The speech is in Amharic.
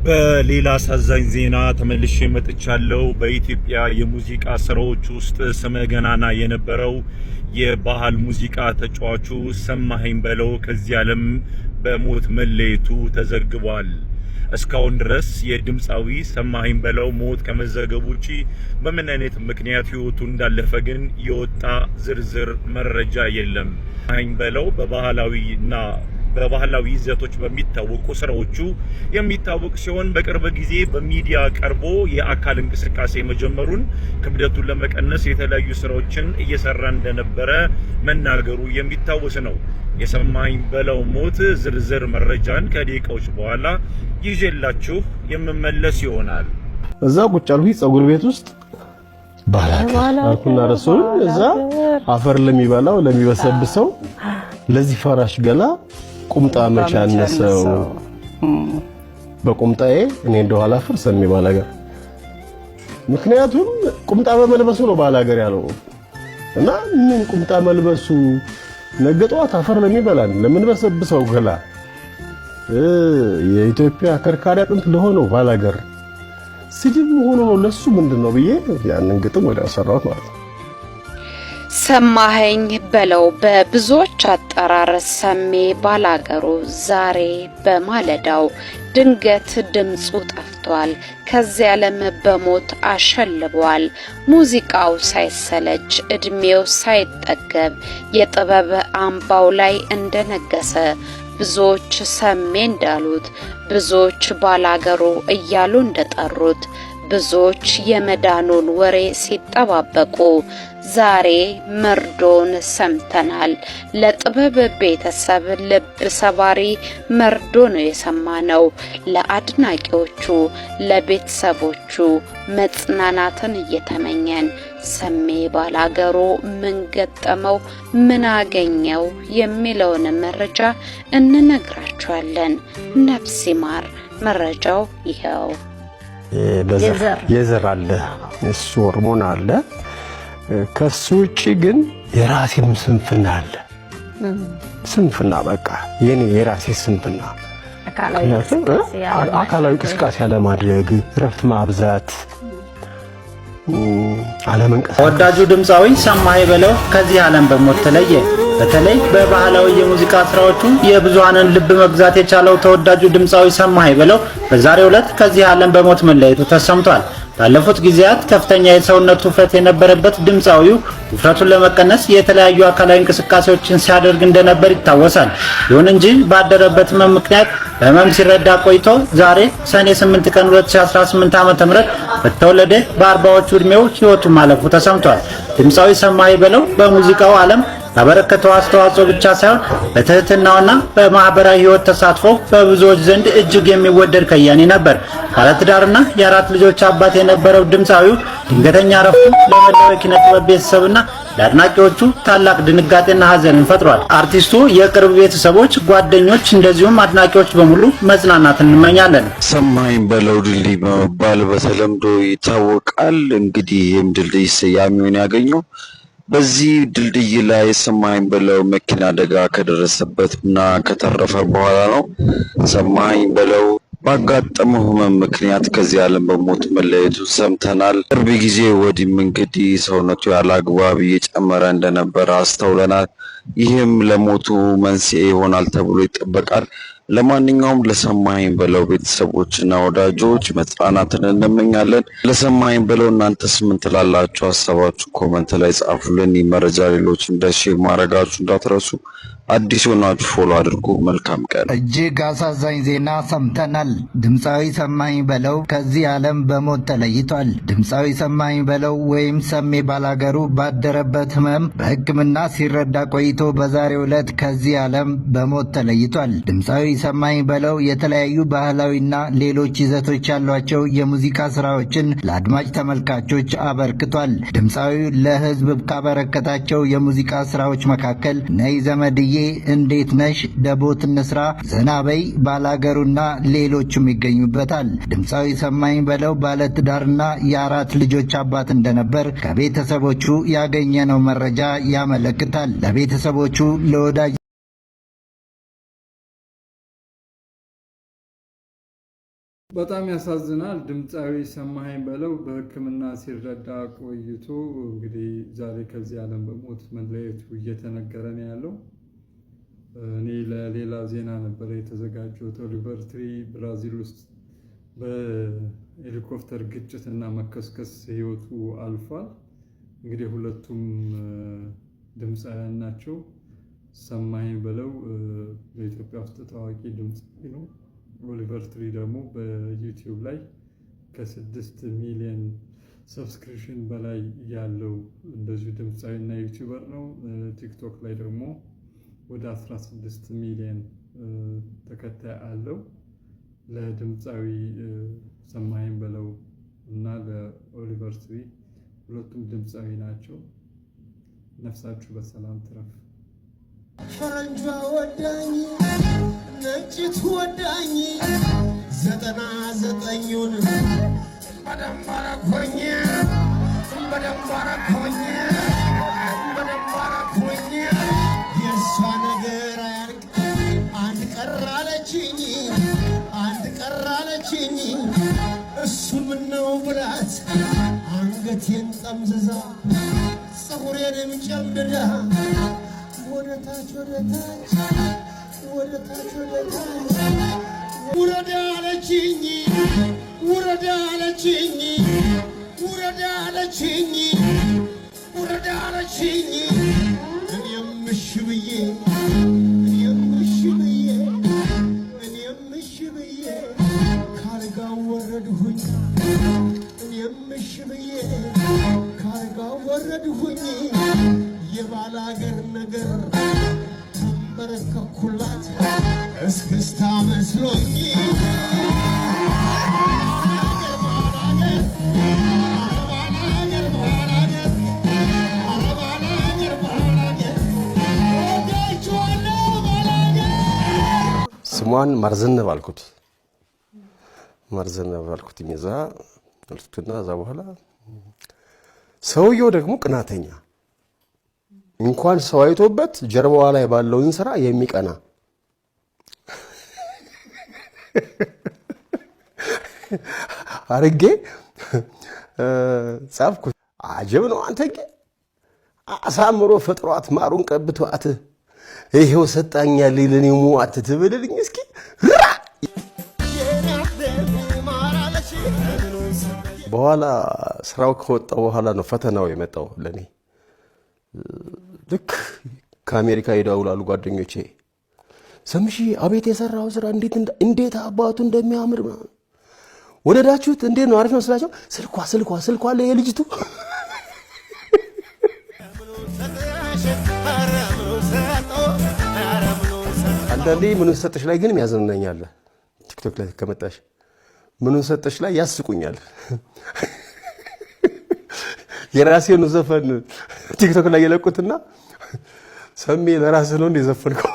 በሌላ አሳዛኝ ዜና ተመልሼ መጥቻለሁ። በኢትዮጵያ የሙዚቃ ስራዎች ውስጥ ስመ ገናና የነበረው የባህል ሙዚቃ ተጫዋቹ ሰማኸኝ በለው ከዚህ ዓለም በሞት መለየቱ ተዘግቧል። እስካሁን ድረስ የድምፃዊ ሰማኸኝ በለው ሞት ከመዘገቡ ውጪ በምን አይነት ምክንያት ህይወቱ እንዳለፈ ግን የወጣ ዝርዝር መረጃ የለም። ሰማኸኝ በለው በባህላዊ ይዘቶች በሚታወቁ ስራዎቹ የሚታወቅ ሲሆን በቅርብ ጊዜ በሚዲያ ቀርቦ የአካል እንቅስቃሴ መጀመሩን ክብደቱን ለመቀነስ የተለያዩ ስራዎችን እየሰራ እንደነበረ መናገሩ የሚታወስ ነው። የሰማኸኝ በለው ሞት ዝርዝር መረጃን ከደቂቃዎች በኋላ ይዤላችሁ የምመለስ ይሆናል። እዛ ቁጭ አልኩኝ ፀጉር ቤት ውስጥ ባላኩና ረሱል እዛ አፈር ለሚበላው ለሚበሰብሰው ለዚህ ፈራሽ ገላ ቁምጣ መቻ ያነሰው በቁምጣዬ እኔ እንደኋላ ፍር ሰሚ ባላገር ምክንያቱም ቁምጣ በመልበሱ ነው ባላገር ያለው እና ምን ቁምጣ መልበሱ ነገጧት አፈር ለሚበላን ለምን በሰብሰው ገላ የኢትዮጵያ ከርካሪ አጥንት ለሆነው ባላገር ስድብ ሆኖ ነው ለሱ ምንድነው ብዬ ያንን ግጥም ወደ አሰራሁት ማለት ነው። ሰማኸኝ በለው በብዙዎች አጠራር ሰሜ ባላገሩ ዛሬ በማለዳው ድንገት ድምጹ ጠፍቷል። ከዚህ ዓለም በሞት አሸልቧል። ሙዚቃው ሳይሰለች እድሜው ሳይጠገብ የጥበብ አምባው ላይ እንደነገሰ ብዙዎች ሰሜ እንዳሉት ብዙዎች ባላገሩ እያሉ እንደጠሩት ብዙዎች የመዳኑን ወሬ ሲጠባበቁ ዛሬ መርዶን ሰምተናል። ለጥበብ ቤተሰብ ልብ ሰባሪ መርዶ ነው የሰማነው። ለአድናቂዎቹ ለቤተሰቦቹ መጽናናትን እየተመኘን ሰሜ ባላገሩ ምን ገጠመው ምን አገኘው የሚለውን መረጃ እንነግራችኋለን። ነፍስ ይማር። መረጃው ይሄው። የዘር አለ እሱ ሆርሞን አለ። ከሱ ውጪ ግን የራሴም ስንፍና አለ። ስንፍና በቃ የኔ የራሴ ስንፍና አካላዊ እንቅስቃሴ አለማድረግ፣ እረፍት ማብዛት፣ አለመንቀሳቀስ። ተወዳጁ ድምፃዊ ሰማኸኝ በለው ከዚህ ዓለም በሞት ተለየ። በተለይ በባህላዊ የሙዚቃ ስራዎቹ የብዙሃንን ልብ መግዛት የቻለው ተወዳጁ ድምፃዊ ሰማኸኝ በለው በዛሬው ዕለት ከዚህ ዓለም በሞት መለየቱ ተሰምቷል። ባለፉት ጊዜያት ከፍተኛ የሰውነት ውፍረት የነበረበት ድምፃዊው ውፍረቱን ለመቀነስ የተለያዩ አካላዊ እንቅስቃሴዎችን ሲያደርግ እንደነበር ይታወሳል። ይሁን እንጂ ባደረበት ምክንያት በህመም ሲረዳ ቆይቶ ዛሬ ሰኔ 8 ቀን 2018 ዓ.ም በተወለደ በ40ዎቹ ዕድሜው ህይወቱ ማለፉ ተሰምቷል። ድምፃዊ ሰማኸኝ በለው በሙዚቃው ዓለም ያበረከተው አስተዋጽኦ ብቻ ሳይሆን በትህትናውና በማህበራዊ ህይወት ተሳትፎ በብዙዎች ዘንድ እጅግ የሚወደድ ከያኒ ነበር። ባለትዳርና የአራት ልጆች አባት የነበረው ድምፃዊው ድንገተኛ ረፍቱ ለመላው የኪነ ጥበብ ቤተሰብና ለአድናቂዎቹ ታላቅ ድንጋጤና ሀዘንን ፈጥሯል። አርቲስቱ የቅርብ ቤተሰቦች፣ ጓደኞች እንደዚሁም አድናቂዎች በሙሉ መጽናናትን እንመኛለን። ሰማኸኝ በለው ድልድይ በመባል በተለምዶ ይታወቃል። እንግዲህ ይህም ድልድይ ስያሜውን ያገኘው በዚህ ድልድይ ላይ ሰማኸኝ በለው መኪና አደጋ ከደረሰበትና ከተረፈ በኋላ ነው። ሰማኸኝ በለው ባጋጠመው ህመም ምክንያት ከዚህ ዓለም በሞት መለየቱ ሰምተናል። ቅርብ ጊዜ ወዲህም እንግዲህ ሰውነቱ ያለአግባብ እየጨመረ እንደነበረ አስተውለናል። ይህም ለሞቱ መንስኤ ይሆናል ተብሎ ይጠበቃል። ለማንኛውም ለሰማኸኝ በለው ቤተሰቦችና ወዳጆች መጽናናትን እንመኛለን። ለሰማኸኝ በለው እናንተስ ምን ትላላችሁ? ሀሳባችሁ ኮመንት ላይ ጻፉልን። መረጃ ሌሎች ሼር ማድረጋችሁ እንዳትረሱ። አዲስ ሆናችሁ ፎሎ አድርጉ። መልካም ቀን። እጅግ አሳዛኝ ዜና ሰምተናል። ድምፃዊ ሰማኸኝ በለው ከዚህ ዓለም በሞት ተለይቷል። ድምፃዊ ሰማኸኝ በለው ወይም ሰሜ ባላገሩ ባደረበት ህመም በሕክምና ሲረዳ ቆይቶ በዛሬው ዕለት ከዚህ ዓለም በሞት ተለይቷል። ድምፃዊ ሰማኸኝ በለው የተለያዩ ባህላዊና ሌሎች ይዘቶች ያሏቸው የሙዚቃ ስራዎችን ለአድማጭ ተመልካቾች አበርክቷል። ድምፃዊው ለህዝብ ካበረከታቸው የሙዚቃ ስራዎች መካከል ነይ ዘመድዬ፣ እንዴት ነሽ፣ ደቦት እንስራ፣ ዘናበይ፣ ባላገሩና ሌሎችም ይገኙበታል። ድምፃዊ ሰማኸኝ በለው ባለትዳርና የአራት ልጆች አባት እንደነበር ከቤተሰቦቹ ያገኘነው መረጃ ያመለክታል። ለቤተሰቦቹ ለወዳጅ በጣም ያሳዝናል። ድምፃዊ ሰማኸኝ በለው በሕክምና ሲረዳ ቆይቶ እንግዲህ ዛሬ ከዚህ ዓለም በሞት መለየቱ እየተነገረ ነው ያለው። እኔ ለሌላ ዜና ነበር የተዘጋጀሁት። ኦሊቨር ትሪ ብራዚል ውስጥ በሄሊኮፕተር ግጭት እና መከስከስ ህይወቱ አልፏል። እንግዲህ ሁለቱም ድምፃውያን ናቸው። ሰማኸኝ በለው በኢትዮጵያ ውስጥ ታዋቂ ድምፃዊ ነው። ኦሊቨር ትሪ ደግሞ በዩቲዩብ ላይ ከ6 ሚሊዮን ሰብስክሪፕሽን በላይ ያለው እንደዚሁ ድምፃዊ እና ዩቲዩበር ነው። ቲክቶክ ላይ ደግሞ ወደ 16 ሚሊዮን ተከታይ አለው። ለድምፃዊ ሰማኸኝ በለው እና ለኦሊቨር ትሪ ሁለቱም ድምፃዊ ናቸው። ነፍሳችሁ በሰላም ትረፍ። ፈረንጇ ወዳኝ ነጭት ወዳኝ 99ን በደንብ አረኮኝ የእሷ ነገር አያልቅ አንድ ቀራለችኝ እሱ ምነው ብላት አንገቴን ጠምዝዛ ፀጉሬንም ጨምድዳ ወደታች ውረድ አለችኝ እኔም እሺ ብዬ ካልጋው ወረድሁኝ የባላገር ነገር ተንበረከኩላት እስክስታ መስሎኝ ስሟን ማርዘነብ አልኩት እዛ አልኩትና እዛ በኋላ ሰውየው ደግሞ ቅናተኛ እንኳን ሰው አይቶበት ጀርባዋ ላይ ባለው እንስራ የሚቀና አርጌ ጻፍኩ። አጀብ ነው አንተጌ አሳምሮ ፈጥሯት ማሩን ቀብቷት ይሄው ሰጣኛል ለኔው ሙአት ትብልልኝ እስኪ በኋላ ስራው ከወጣ በኋላ ነው ፈተናው የመጣው ለኔ። ልክ ከአሜሪካ ይደውላሉ ጓደኞቼ፣ ሰምሺ አቤት የሰራው ስራ እንዴት አባቱ እንደሚያምር ወደዳችሁት? እንዴት ነው? አሪፍ ነው ስላቸው ስልኳ አለ የልጅቱ አንዳንዴ ምኑን ሰጠሽ ላይ ግን ያዘናኛል። ቲክቶክ ላይ ከመጣሽ ምኑን ሰጠሽ ላይ ያስቁኛል። የራሴን ዘፈን ቲክቶክ ላይ የለቁትና ሰሜ ለራስህ ነው እንደዘፈንከው